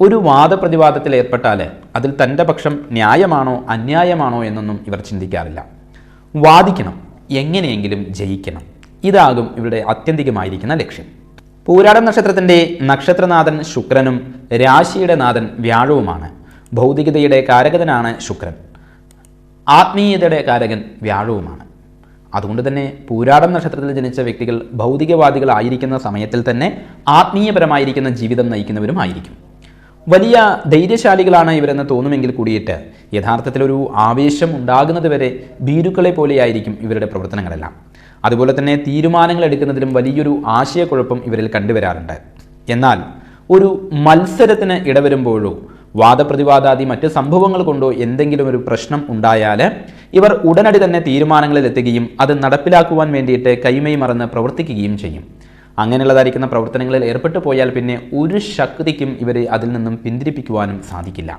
ഒരു വാദപ്രതിവാദത്തിൽ ഏർപ്പെട്ടാൽ അതിൽ തൻ്റെ പക്ഷം ന്യായമാണോ അന്യായമാണോ എന്നൊന്നും ഇവർ ചിന്തിക്കാറില്ല. വാദിക്കണം, എങ്ങനെയെങ്കിലും ജയിക്കണം. ഇതാകും ഇവരുടെ ആത്യന്തികമായിരിക്കുന്ന ലക്ഷ്യം. പൂരാടം നക്ഷത്രത്തിൻ്റെ നക്ഷത്രനാഥൻ ശുക്രനും രാശിയുടെ നാഥൻ വ്യാഴവുമാണ്. ഭൗതികതയുടെ കാരകനാണ് ശുക്രൻ, ആത്മീയതയുടെ കാരകൻ വ്യാഴവുമാണ്. അതുകൊണ്ട് തന്നെ പൂരാടം നക്ഷത്രത്തിൽ ജനിച്ച വ്യക്തികൾ ഭൗതികവാദികളായിരിക്കുന്ന സമയത്തിൽ തന്നെ ആത്മീയപരമായിരിക്കുന്ന ജീവിതം നയിക്കുന്നവരുമായിരിക്കും. വലിയ ധൈര്യശാലികളാണ് ഇവരെന്ന് തോന്നുമെങ്കിൽ കൂടിയിട്ട് യഥാർത്ഥത്തിലൊരു ആവേശം ഉണ്ടാകുന്നത് വരെ ഭീരുക്കളെ പോലെയായിരിക്കും ഇവരുടെ പ്രവർത്തനങ്ങളെല്ലാം. അതുപോലെ തന്നെ തീരുമാനങ്ങൾ എടുക്കുന്നതിലും വലിയൊരു ആശയക്കുഴപ്പം ഇവരിൽ കണ്ടുവരാറുണ്ട്. എന്നാൽ ഒരു മത്സരത്തിന് ഇടവരുമ്പോഴോ വാദപ്രതിവാദാദി മറ്റ് സംഭവങ്ങൾ കൊണ്ടോ എന്തെങ്കിലും ഒരു പ്രശ്നം ഉണ്ടായാൽ ഇവർ ഉടനടി തന്നെ തീരുമാനങ്ങളിൽ എത്തുകയും അത് നടപ്പിലാക്കുവാൻ വേണ്ടിയിട്ട് കൈമൈ മറന്ന് പ്രവർത്തിക്കുകയും ചെയ്യും. അങ്ങനെയുള്ളതായിരിക്കുന്ന പ്രവർത്തനങ്ങളിൽ ഏർപ്പെട്ടു പോയാൽ പിന്നെ ഒരു ശക്തിക്കും ഇവരെ അതിൽ നിന്നും പിന്തിരിപ്പിക്കുവാനും സാധിക്കില്ല.